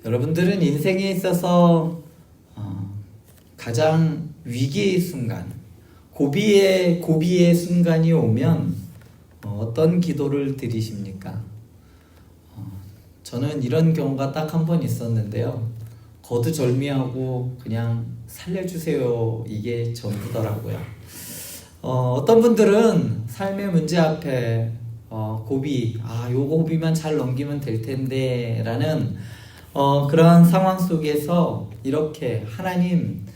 여러분들은 인생에 있어서 가장 위기의 순간, 고비의 순간이 오면 어떤 기도를 드리십니까? 저는 이런 경우가 딱 한 번 있었는데요. 거두절미하고 그냥 살려주세요, 이게 전부더라고요. 어떤 분들은 삶의 문제 앞에 고비, 요 고비만 잘 넘기면 될 텐데 라는 그러한 상황 속에서 이렇게 하나님,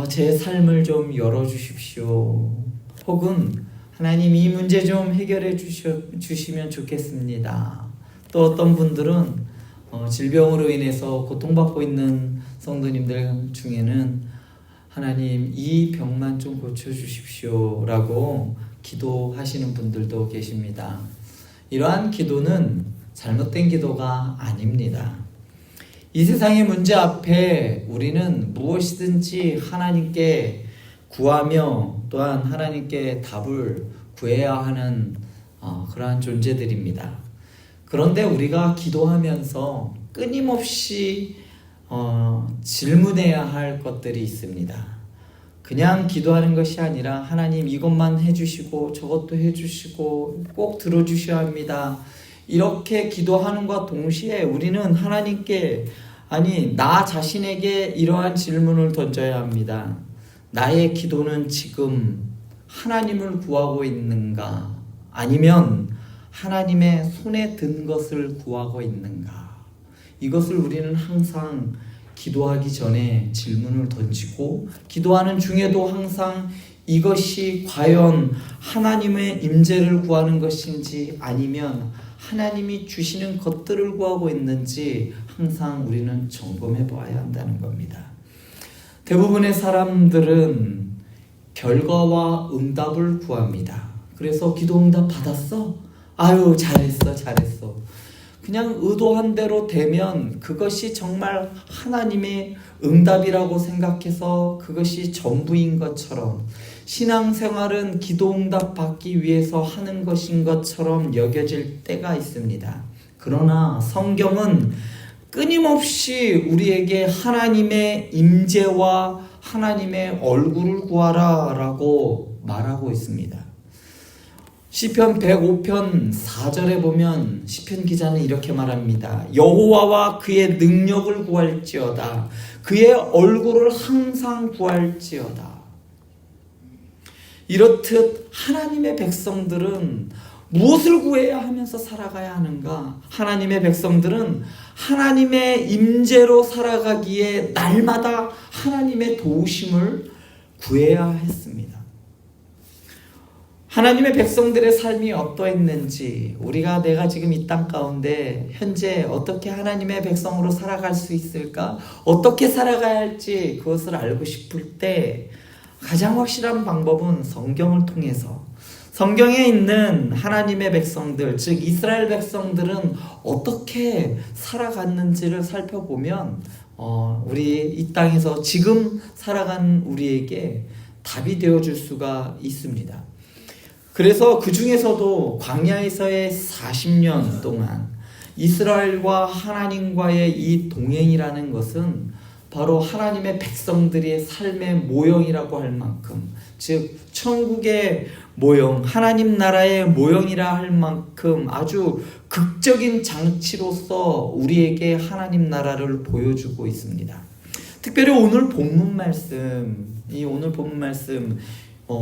제 삶을 좀 열어주십시오, 혹은 하나님 이 문제 좀 해결해 주시면 좋겠습니다. 또 어떤 분들은 질병으로 인해서 고통받고 있는 성도님들 중에는 하나님 이 병만 좀 고쳐주십시오 라고 기도하시는 분들도 계십니다. 이러한 기도는 잘못된 기도가 아닙니다. 이 세상의 문제 앞에 우리는 무엇이든지 하나님께 구하며 또한 하나님께 답을 구해야 하는 그러한 존재들입니다. 그런데 우리가 기도하면서 끊임없이 질문해야 할 것들이 있습니다. 그냥 기도하는 것이 아니라 하나님 이것만 해주시고 저것도 해주시고 꼭 들어주셔야 합니다. 이렇게 기도하는과 동시에 우리는 하나님께, 나 자신에게 이러한 질문을 던져야 합니다. 나의 기도는 지금 하나님을 구하고 있는가? 아니면 하나님의 손에 든 것을 구하고 있는가? 이것을 우리는 항상 기도하기 전에 질문을 던지고, 기도하는 중에도 항상 이것이 과연 하나님의 임재를 구하는 것인지 아니면 하나님이 주시는 것들을 구하고 있는지 항상 우리는 점검해 보아야 한다는 겁니다. 대부분의 사람들은 결과와 응답을 구합니다. 그래서 기도 응답 받았어? 아유, 잘했어. 그냥 의도한 대로 되면 그것이 정말 하나님의 응답이라고 생각해서 그것이 전부인 것처럼, 신앙생활은 기도 응답 받기 위해서 하는 것인 것처럼 여겨질 때가 있습니다. 그러나 성경은 끊임없이 우리에게 하나님의 임재와 하나님의 얼굴을 구하라 라고 말하고 있습니다. 시편 105편 4절에 보면 시편 기자는 이렇게 말합니다. 여호와와 그의 능력을 구할지어다. 그의 얼굴을 항상 구할지어다. 이렇듯 하나님의 백성들은 무엇을 구해야 하면서 살아가야 하는가? 하나님의 백성들은 하나님의 임재로 살아가기에 날마다 하나님의 도우심을 구해야 했습니다. 하나님의 백성들의 삶이 어떠했는지, 내가 지금 이 땅 가운데 현재 어떻게 하나님의 백성으로 살아갈 수 있을까? 어떻게 살아가야 할지 그것을 알고 싶을 때 가장 확실한 방법은 성경을 통해서, 성경에 있는 하나님의 백성들, 즉 이스라엘 백성들은 어떻게 살아갔는지를 살펴보면 우리 이 땅에서 지금 살아가는 우리에게 답이 되어줄 수가 있습니다. 그래서 그 중에서도 광야에서의 40년 동안 이스라엘과 하나님과의 이 동행이라는 것은 바로 하나님의 백성들의 삶의 모형이라고 할 만큼, 즉 천국의 모형, 하나님 나라의 모형이라 할 만큼 아주 극적인 장치로서 우리에게 하나님 나라를 보여주고 있습니다. 특별히 오늘 본문 말씀,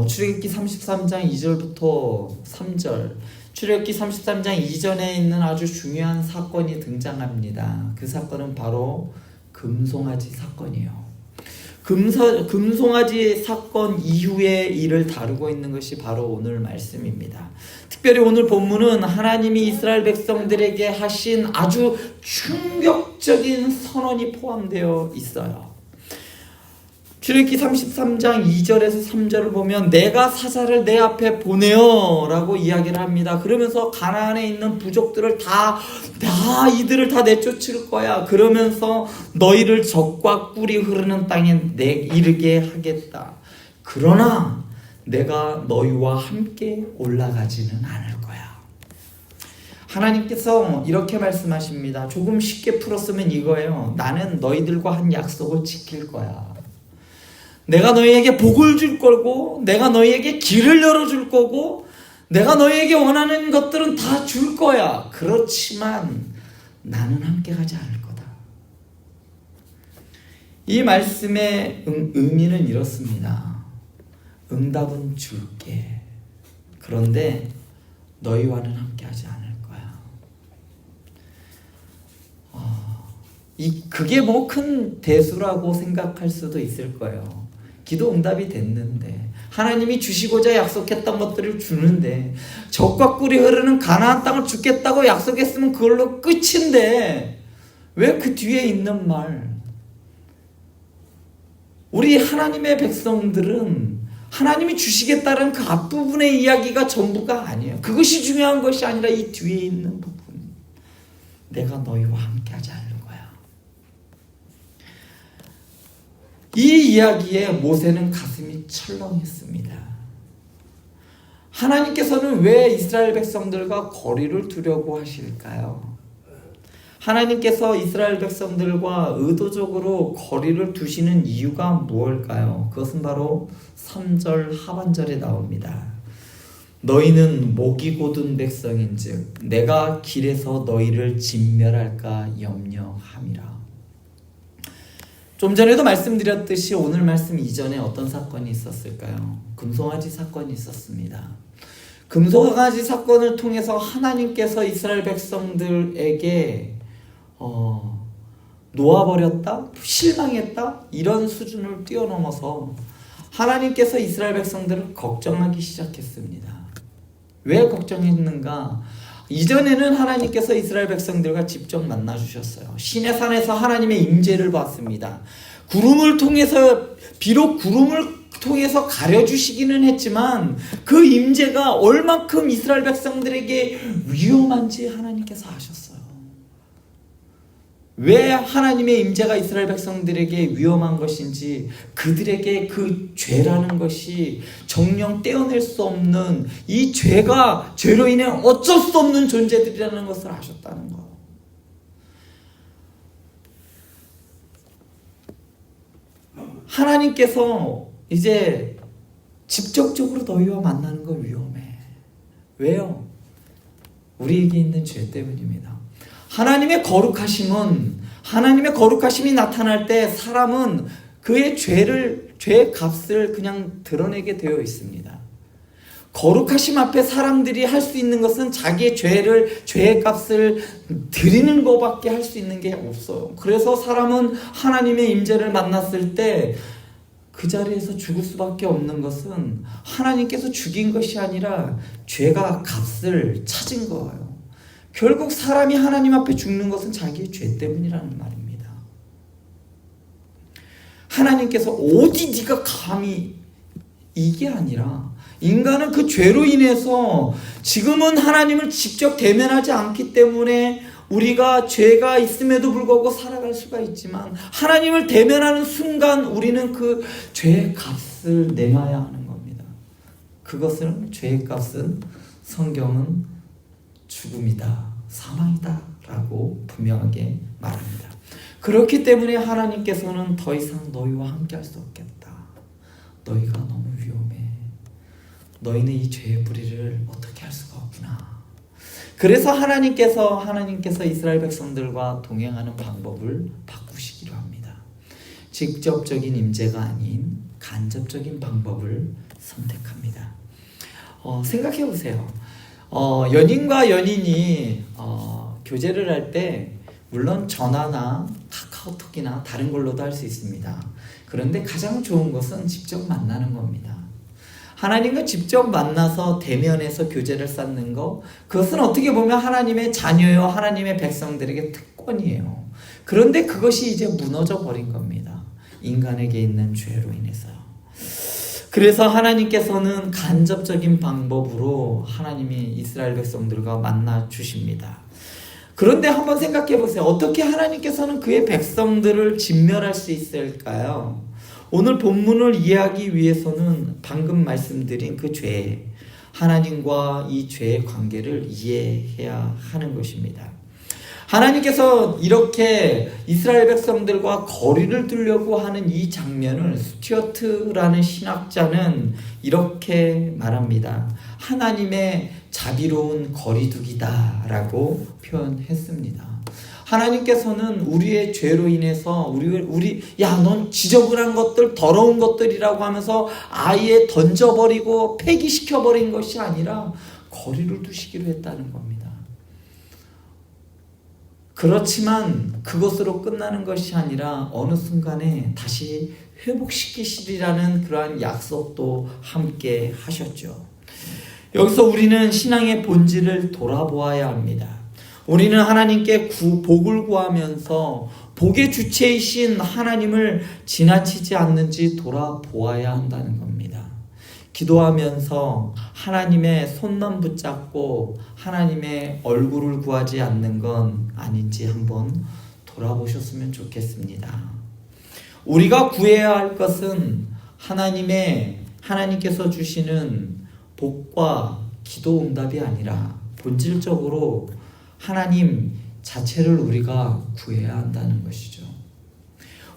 출애굽기 33장 2절부터 3절, 출애굽기 33장 이전에 있는 아주 중요한 사건이 등장합니다. 그 사건은 바로 금송아지 사건이에요. 금송아지 사건 이후의 일을 다루고 있는 것이 바로 오늘 말씀입니다. 특별히 오늘 본문은 하나님이 이스라엘 백성들에게 하신 아주 충격적인 선언이 포함되어 있어요. 출애굽기 33장 2절에서 3절을 보면 내가 사자를 내 앞에 보내어 라고 이야기를 합니다. 그러면서 가나안에 있는 부족들을 이들을 다 내쫓을 거야. 그러면서 너희를 적과 꿀이 흐르는 땅에 이르게 하겠다. 그러나 내가 너희와 함께 올라가지는 않을 거야. 하나님께서 이렇게 말씀하십니다. 조금 쉽게 풀었으면 이거예요. 나는 너희들과 한 약속을 지킬 거야. 내가 너희에게 복을 줄 거고, 내가 너희에게 길을 열어줄 거고, 내가 너희에게 원하는 것들은 다 줄 거야. 그렇지만 나는 함께 가지 않을 거다. 이 말씀의 의미는 이렇습니다. 응답은 줄게. 그런데 너희와는 함께 하지 않을 거야. 그게 뭐 큰 대수라고 생각할 수도 있을 거예요. 기도 응답이 됐는데, 하나님이 주시고자 약속했던 것들을 주는데, 젖과 꿀이 흐르는 가나안 땅을 주겠다고 약속했으면 그걸로 끝인데 왜 그 뒤에 있는 말? 우리 하나님의 백성들은 하나님이 주시겠다는 그 앞부분의 이야기가 전부가 아니에요. 그것이 중요한 것이 아니라 이 뒤에 있는 부분. 내가 너희와 함께 하지 않을 거야. 이 이야기에 모세는 가슴이 철렁했습니다. 하나님께서는 왜 이스라엘 백성들과 거리를 두려고 하실까요? 하나님께서 이스라엘 백성들과 의도적으로 거리를 두시는 이유가 무엇일까요? 그것은 바로 3절 하반절에 나옵니다. 너희는 목이 곧은 백성인즉 내가 길에서 너희를 진멸할까 염려함이라. 좀 전에도 말씀드렸듯이 오늘 말씀 이전에 어떤 사건이 있었을까요? 금송아지 사건이 있었습니다. 금송아지 사건을 통해서 하나님께서 이스라엘 백성들에게 놓아버렸다? 실망했다? 이런 수준을 뛰어넘어서 하나님께서 이스라엘 백성들을 걱정하기 시작했습니다. 왜 걱정했는가? 이전에는 하나님께서 이스라엘 백성들과 직접 만나주셨어요. 시내산에서 하나님의 임재를 봤습니다. 구름을 통해서, 비록 구름을 통해서 가려주시기는 했지만 그 임재가 얼만큼 이스라엘 백성들에게 위험한지 하나님께서 아셨어요. 왜 하나님의 임재가 이스라엘 백성들에게 위험한 것인지, 그들에게 그 죄라는 것이 정령 떼어낼 수 없는, 이 죄가 죄로 인해 어쩔 수 없는 존재들이라는 것을 아셨다는 거. 하나님께서 이제 직접적으로 너희와 만나는 거 위험해. 왜요? 우리에게 있는 죄 때문입니다. 하나님의 거룩하심이 나타날 때 사람은 그의 죄의 값을 그냥 드러내게 되어 있습니다. 거룩하심 앞에 사람들이 할 수 있는 것은 자기의 죄의 값을 드리는 것밖에 할 수 있는 게 없어요. 그래서 사람은 하나님의 임재를 만났을 때 그 자리에서 죽을 수밖에 없는 것은 하나님께서 죽인 것이 아니라 죄가 값을 찾은 거예요. 결국 사람이 하나님 앞에 죽는 것은 자기의 죄 때문이라는 말입니다. 하나님께서 어디 네가 감히, 이게 아니라 인간은 그 죄로 인해서 지금은 하나님을 직접 대면하지 않기 때문에 우리가 죄가 있음에도 불구하고 살아갈 수가 있지만, 하나님을 대면하는 순간 우리는 그 죄의 값을 내놔야 하는 겁니다. 그것은, 죄의 값은 성경은 죽음이다, 사망이다 라고 분명하게 말합니다. 그렇기 때문에 하나님께서는 더 이상 너희와 함께 할 수 없겠다. 너희가 너무 위험해. 너희는 이 죄의 뿌리를 어떻게 할 수가 없구나. 그래서 하나님께서 이스라엘 백성들과 동행하는 방법을 바꾸시기로 합니다. 직접적인 임재가 아닌 간접적인 방법을 선택합니다. 생각해 보세요. 연인과 연인이 교제를 할 때 물론 전화나 카카오톡이나 다른 걸로도 할 수 있습니다. 그런데 가장 좋은 것은 직접 만나는 겁니다. 하나님과 직접 만나서 대면해서 교제를 쌓는 것, 그것은 어떻게 보면 하나님의 자녀요, 하나님의 백성들에게 특권이에요. 그런데 그것이 이제 무너져 버린 겁니다. 인간에게 있는 죄로 인해서요. 그래서 하나님께서는 간접적인 방법으로 하나님이 이스라엘 백성들과 만나 주십니다. 그런데 한번 생각해 보세요. 어떻게 하나님께서는 그의 백성들을 진멸할 수 있을까요? 오늘 본문을 이해하기 위해서는 방금 말씀드린 그 죄, 하나님과 이 죄의 관계를 이해해야 하는 것입니다. 하나님께서 이렇게 이스라엘 백성들과 거리를 두려고 하는 이 장면을 스튜어트라는 신학자는 이렇게 말합니다. 하나님의 자비로운 거리두기다라고 표현했습니다. 하나님께서는 우리의 죄로 인해서 넌 지저분한 것들, 더러운 것들이라고 하면서 아예 던져버리고 폐기시켜버린 것이 아니라 거리를 두시기로 했다는 겁니다. 그렇지만 그것으로 끝나는 것이 아니라 어느 순간에 다시 회복시키시리라는 그러한 약속도 함께 하셨죠. 여기서 우리는 신앙의 본질을 돌아보아야 합니다. 우리는 하나님께 복을 구하면서 복의 주체이신 하나님을 지나치지 않는지 돌아보아야 한다는 겁니다. 기도하면서 하나님의 손만 붙잡고 하나님의 얼굴을 구하지 않는 건 아닌지 한번 돌아보셨으면 좋겠습니다. 우리가 구해야 할 것은 하나님께서 주시는 복과 기도 응답이 아니라 본질적으로 하나님 자체를 우리가 구해야 한다는 것이죠.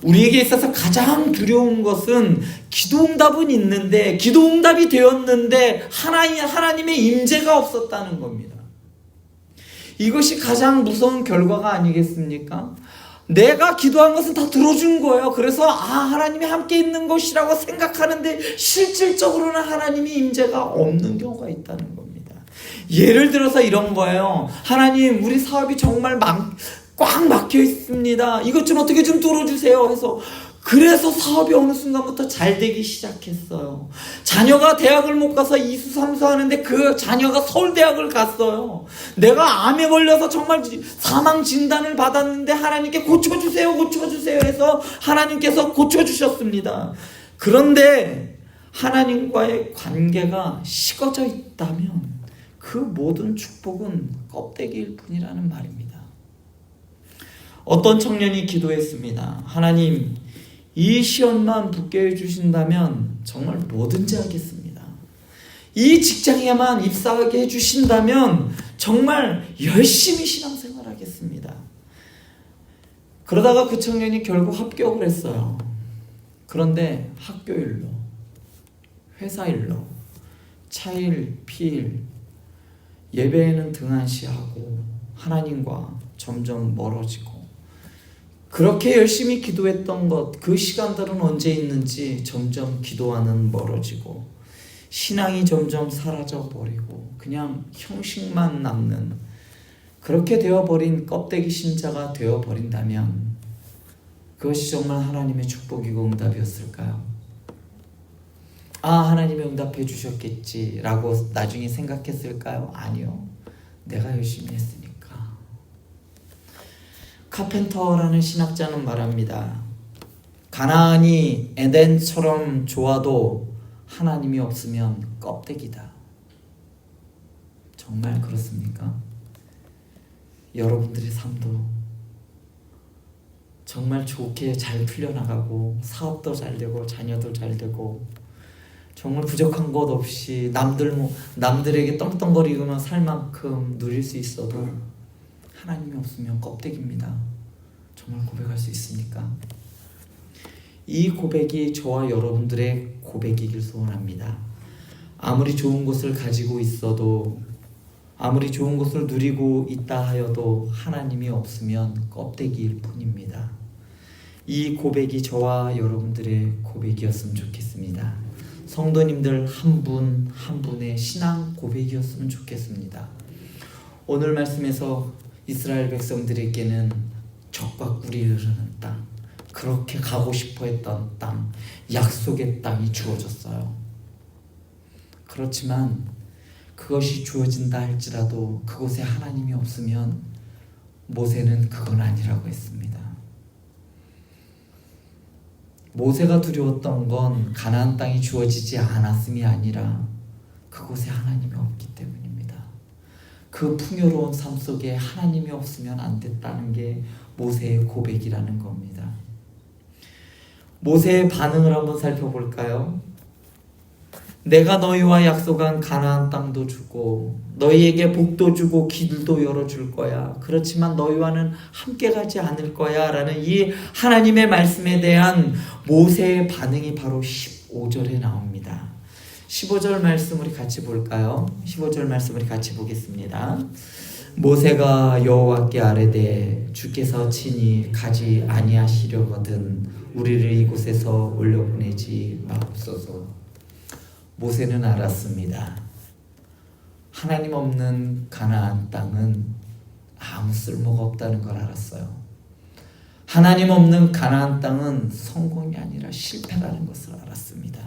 우리에게 있어서 가장 두려운 것은 기도응답은 있는데 기도응답이 되었는데 하나님의 임재가 없었다는 겁니다. 이것이 가장 무서운 결과가 아니겠습니까? 내가 기도한 것은 다 들어준 거예요. 그래서 하나님이 함께 있는 것이라고 생각하는데 실질적으로는 하나님의 임재가 없는 경우가 있다는 겁니다. 예를 들어서 이런 거예요. 하나님, 우리 사업이 정말 꽉 막혀 있습니다. 이것 좀 어떻게 좀 뚫어주세요 해서 그래서 사업이 어느 순간부터 잘 되기 시작했어요. 자녀가 대학을 못 가서 이수 삼수 하는데 그 자녀가 서울대학을 갔어요. 내가 암에 걸려서 정말 사망 진단을 받았는데 하나님께 고쳐주세요 해서 하나님께서 고쳐주셨습니다. 그런데 하나님과의 관계가 식어져 있다면 그 모든 축복은 껍데기일 뿐이라는 말입니다. 어떤 청년이 기도했습니다. 하나님, 이 시험만 붙게 해주신다면 정말 뭐든지 하겠습니다. 이 직장에만 입사하게 해주신다면 정말 열심히 신앙생활 하겠습니다. 그러다가 그 청년이 결국 합격을 했어요. 그런데 학교 일로, 회사 일로, 차일, 피일, 예배에는 등한시하고 하나님과 점점 멀어지고 그렇게 열심히 기도했던 그 시간들은 언제 있는지 점점 기도와는 멀어지고 신앙이 점점 사라져버리고 그냥 형식만 남는 그렇게 되어버린 껍데기 신자가 되어버린다면 그것이 정말 하나님의 축복이고 응답이었을까요? 하나님이 응답해 주셨겠지 라고 나중에 생각했을까요? 아니요. 내가 열심히 했으니까. 카펜터라는 신학자는 말합니다. 가나안이 에덴처럼 좋아도 하나님이 없으면 껍데기다. 정말 그렇습니까? 여러분들의 삶도 정말 좋게 잘 풀려나가고 사업도 잘 되고 자녀도 잘 되고 정말 부족한 것 없이 남들에게 떵떵거리고만 살 만큼 누릴 수 있어도 하나님이 없으면 껍데기입니다. 정말 고백할 수 있습니까? 이 고백이 저와 여러분들의 고백이길 소원합니다. 아무리 좋은 것을 가지고 있어도 아무리 좋은 것을 누리고 있다 하여도 하나님이 없으면 껍데기일 뿐입니다. 이 고백이 저와 여러분들의 고백이었으면 좋겠습니다. 성도님들 한 분 한 분의 신앙 고백이었으면 좋겠습니다. 오늘 말씀에서 이스라엘 백성들에게는 적과 꿀이 흐르는 땅, 그렇게 가고 싶어 했던 땅, 약속의 땅이 주어졌어요. 그렇지만 그것이 주어진다 할지라도 그곳에 하나님이 없으면 모세는 그건 아니라고 했습니다. 모세가 두려웠던 건 가나안 땅이 주어지지 않았음이 아니라 그곳에 하나님이 없기 때문입니다. 그 풍요로운 삶 속에 하나님이 없으면 안 됐다는 게 모세의 고백이라는 겁니다. 모세의 반응을 한번 살펴볼까요? 내가 너희와 약속한 가나안 땅도 주고 너희에게 복도 주고 길도 열어줄 거야. 그렇지만 너희와는 함께 가지 않을 거야 라는 이 하나님의 말씀에 대한 모세의 반응이 바로 15절에 나옵니다. 15절 말씀 우리 같이 볼까요? 15절 말씀 우리 같이 보겠습니다. 모세가 여호와께 아뢰되 주께서 친히 가지 아니하시려거든 우리를 이곳에서 올려보내지 마옵소서. 모세는 알았습니다. 하나님 없는 가나안 땅은 아무 쓸모가 없다는 걸 알았어요. 하나님 없는 가나안 땅은 성공이 아니라 실패라는 것을 알았습니다.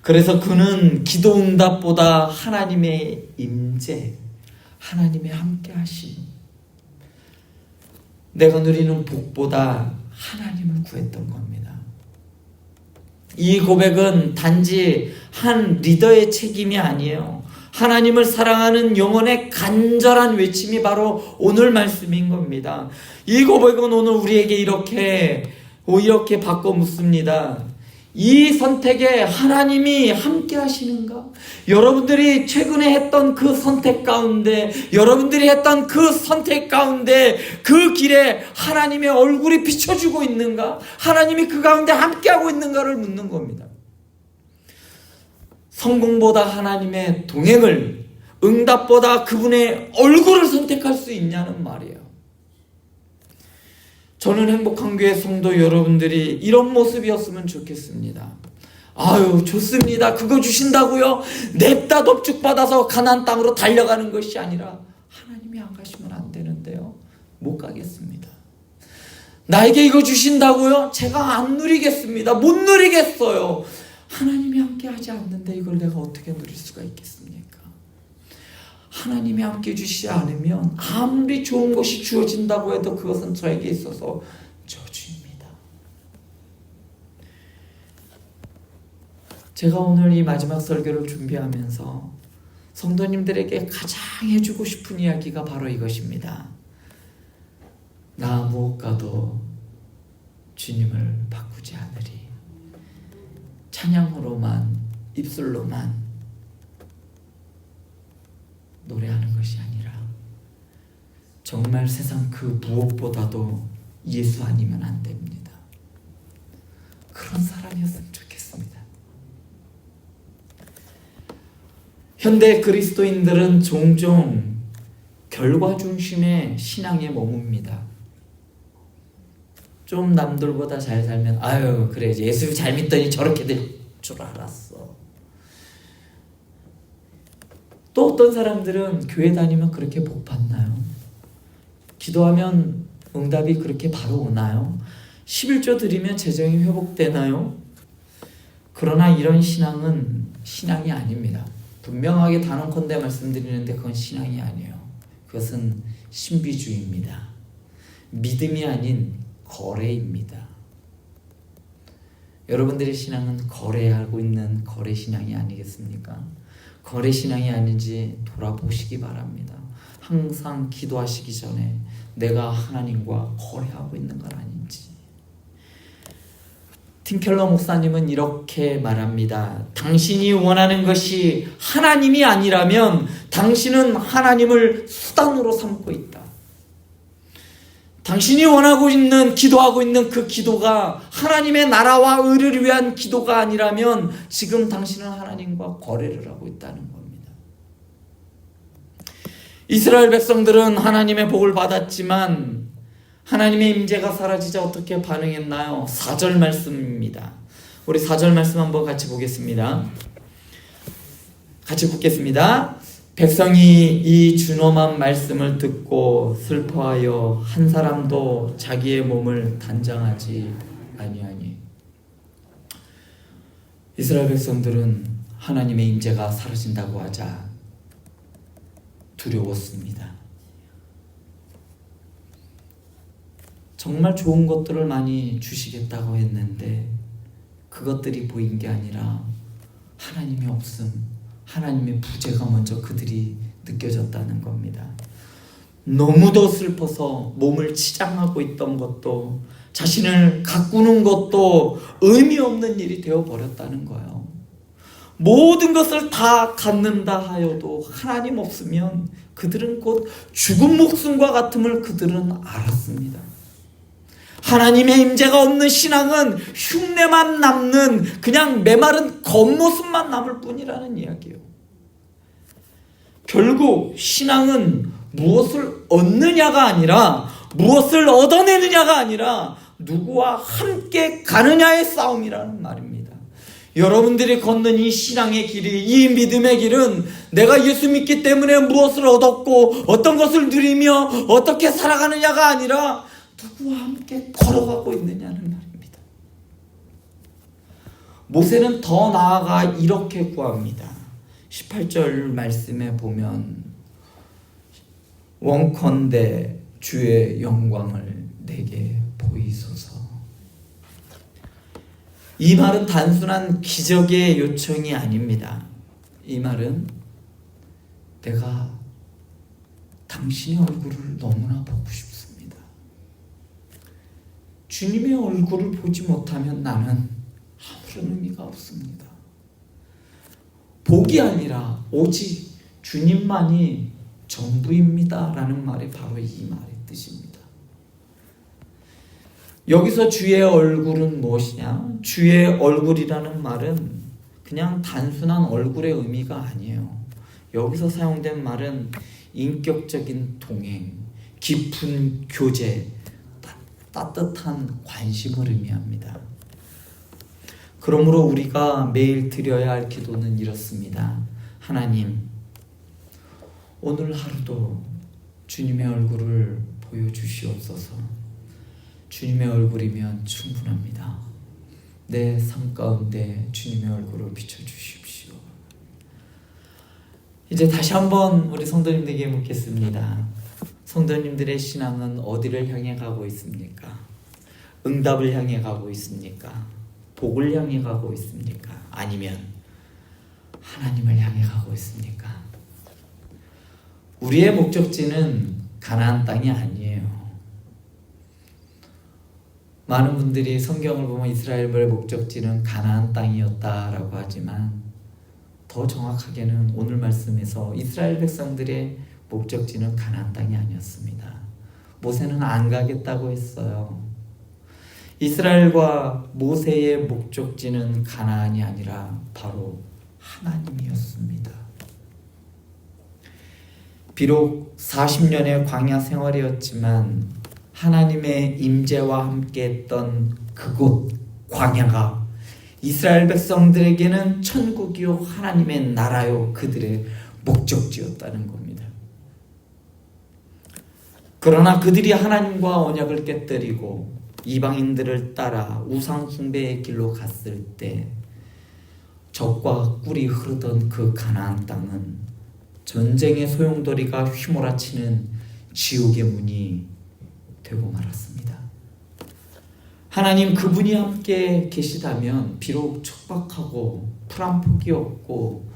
그래서 그는 기도 응답보다 하나님의 임재, 하나님의 함께하심, 내가 누리는 복보다 하나님을 구했던 겁니다. 이 고백은 단지 한 리더의 책임이 아니에요. 하나님을 사랑하는 영혼의 간절한 외침이 바로 오늘 말씀인 겁니다. 이 고백은 오늘 우리에게 이렇게 바꿔 묻습니다. 이 선택에 하나님이 함께 하시는가? 여러분들이 최근에 했던 그 선택 가운데, 여러분들이 했던 그 선택 가운데 그 길에 하나님의 얼굴이 비춰주고 있는가? 하나님이 그 가운데 함께하고 있는가를 묻는 겁니다. 성공보다 하나님의 동행을, 응답보다 그분의 얼굴을 선택할 수 있냐는 말이에요. 저는 행복한 교회 성도 여러분들이 이런 모습이었으면 좋겠습니다. 아유 좋습니다. 그거 주신다고요? 냅다 넙죽 받아서 가나안 땅으로 달려가는 것이 아니라 하나님이 안 가시면 안 되는데요. 못 가겠습니다. 나에게 이거 주신다고요? 제가 안 누리겠습니다. 못 누리겠어요. 하나님이 함께 하지 않는데 이걸 내가 어떻게 누릴 수가 있겠습니까? 하나님이 함께 해주시지 않으면 아무리 좋은 것이 주어진다고 해도 그것은 저에게 있어서 저주입니다. 제가 오늘 이 마지막 설교를 준비하면서 성도님들에게 가장 해주고 싶은 이야기가 바로 이것입니다. 나 무엇과도 주님을 바꾸지 않으리. 찬양으로만, 입술로만 노래하는 것이 아니라 정말 세상 그 무엇보다도 예수 아니면 안 됩니다. 그런 사람이었으면 좋겠습니다. 현대 그리스도인들은 종종 결과 중심의 신앙에 머뭅니다. 좀 남들보다 잘 살면 아유 그래 예수 잘 믿더니 저렇게 될 줄 알았어. 또 어떤 사람들은 교회 다니면 그렇게 복 받나요? 기도하면 응답이 그렇게 바로 오나요? 11조 드리면 재정이 회복되나요? 그러나 이런 신앙은 신앙이 아닙니다. 분명하게 단언컨대 말씀드리는데 그건 신앙이 아니에요. 그것은 신비주의입니다. 믿음이 아닌 거래입니다. 여러분들의 신앙은 거래하고 있는 거래신앙이 아니겠습니까? 거래신앙이 아닌지 돌아보시기 바랍니다. 항상 기도하시기 전에 내가 하나님과 거래하고 있는 건 아닌지. 팀켈러 목사님은 이렇게 말합니다. 당신이 원하는 것이 하나님이 아니라면 당신은 하나님을 수단으로 삼고 있다. 당신이 원하고 있는, 기도하고 있는 그 기도가 하나님의 나라와 의를 위한 기도가 아니라면 지금 당신은 하나님과 거래를 하고 있다는 겁니다. 이스라엘 백성들은 하나님의 복을 받았지만 하나님의 임재가 사라지자 어떻게 반응했나요? 4절 말씀입니다. 우리 4절 말씀 한번 같이 보겠습니다. 같이 보겠습니다. 백성이 이 준엄한 말씀을 듣고 슬퍼하여 한 사람도 자기의 몸을 단장하지 아니하니. 이스라엘 백성들은 하나님의 임재가 사라진다고 하자 두려웠습니다. 정말 좋은 것들을 많이 주시겠다고 했는데 그것들이 보인 게 아니라 하나님이 없음, 하나님의 부재가 먼저 그들이 느껴졌다는 겁니다. 너무도 슬퍼서 몸을 치장하고 있던 것도, 자신을 가꾸는 것도 의미 없는 일이 되어버렸다는 거예요. 모든 것을 다 갖는다 하여도 하나님 없으면 그들은 곧 죽은 목숨과 같음을 그들은 알았습니다. 하나님의 임재가 없는 신앙은 흉내만 남는 그냥 메마른 겉모습만 남을 뿐이라는 이야기예요. 결국 신앙은 무엇을 얻느냐가 아니라 무엇을 얻어내느냐가 아니라 누구와 함께 가느냐의 싸움이라는 말입니다. 여러분들이 걷는 이 신앙의 길이, 이 믿음의 길은 내가 예수 믿기 때문에 무엇을 얻었고 어떤 것을 누리며 어떻게 살아가느냐가 아니라 누구와 함께 걸어가고 있느냐는 말입니다. 모세는 더 나아가 이렇게 구합니다. 18절 말씀에 보면 원컨대 주의 영광을 내게 보이소서. 이 말은 단순한 기적의 요청이 아닙니다. 이 말은 내가 당신의 얼굴을 너무나 보고 싶습니다. 주님의 얼굴을 보지 못하면 나는 아무런 의미가 없습니다. 복이 아니라 오직 주님만이 전부입니다 라는 말이 바로 이 말의 뜻입니다. 여기서 주의 얼굴은 무엇이냐? 주의 얼굴이라는 말은 그냥 단순한 얼굴의 의미가 아니에요. 여기서 사용된 말은 인격적인 동행, 깊은 교제, 따뜻한 관심을 의미합니다. 그러므로 우리가 매일 드려야 할 기도는 이렇습니다. 하나님, 오늘 하루도 주님의 얼굴을 보여주시옵소서. 주님의 얼굴이면 충분합니다. 내 삶 가운데 주님의 얼굴을 비춰주십시오. 이제 다시 한번 우리 성도님들에게 묻겠습니다. 성도님들의 신앙은 어디를 향해 가고 있습니까? 응답을 향해 가고 있습니까? 복을 향해 가고 있습니까? 아니면 하나님을 향해 가고 있습니까? 우리의 목적지는 가나안 땅이 아니에요. 많은 분들이 성경을 보면 이스라엘의 목적지는 가나안 땅이었다라고 하지만 더 정확하게는 오늘 말씀에서 이스라엘 백성들의 목적지는 가나안 땅이 아니었습니다. 모세는 안 가겠다고 했어요. 이스라엘과 모세의 목적지는 가나안이 아니라 바로 하나님이었습니다. 비록 40년의 광야 생활이었지만 하나님의 임재와 함께했던 그곳 광야가 이스라엘 백성들에게는 천국이요 하나님의 나라요 그들의 목적지였다는 겁니다. 그러나 그들이 하나님과 언약을 깨뜨리고 이방인들을 따라 우상 숭배의 길로 갔을 때 적과 꿀이 흐르던 그 가나안 땅은 전쟁의 소용돌이가 휘몰아치는 지옥의 문이 되고 말았습니다. 하나님 그분이 함께 계시다면 비록 척박하고 풀 한 폭이 없고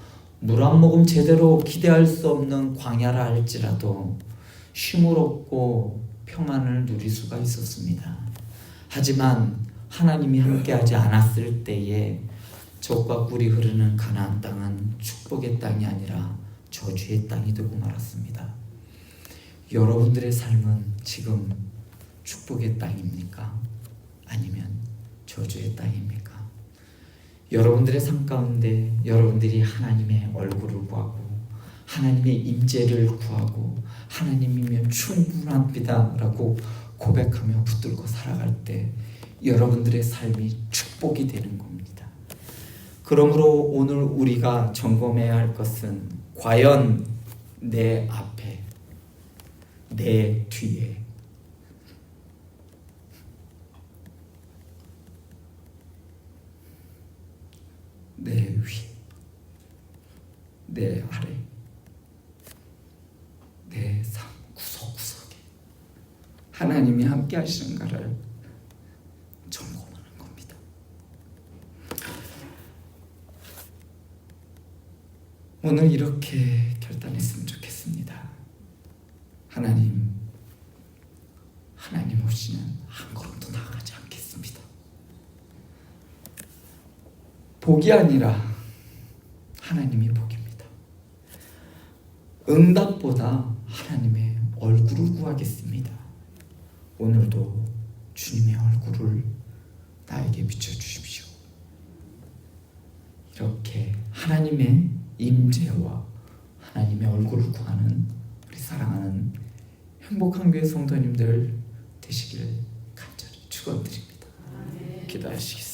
물 한 모금 제대로 기대할 수 없는 광야라 할지라도 쉼을 얻고 평안을 누릴 수가 있었습니다. 하지만 하나님이 함께하지 않았을 때에 적과 꿀이 흐르는 가나안 땅은 축복의 땅이 아니라 저주의 땅이 되고 말았습니다. 여러분들의 삶은 지금 축복의 땅입니까? 아니면 저주의 땅입니까? 여러분들의 삶 가운데 여러분들이 하나님의 얼굴을 구하고 하나님의 임재를 구하고 하나님이면 충분합니다 라고 고백하며 붙들고 살아갈 때 여러분들의 삶이 축복이 되는 겁니다. 그러므로 오늘 우리가 점검해야 할 것은 과연 내 앞에, 내 뒤에 내 위에, 내 아래, 내 삶 구석구석에 하나님이 함께 하시는가를 점검하는 겁니다. 오늘 이렇게 결단했으면 좋겠습니다. 하나님 없이는 한 걸음도 나아가지 않겠습니다. 복이 아니라 응답보다 하나님의 얼굴을 구하겠습니다. 오늘도 주님의 얼굴을 나에게 비춰주십시오. 이렇게 하나님의 임재와 하나님의 얼굴을 구하는 우리 사랑하는 행복한 교회 성도님들 되시길 간절히 축원드립니다. 기도하시겠습니다.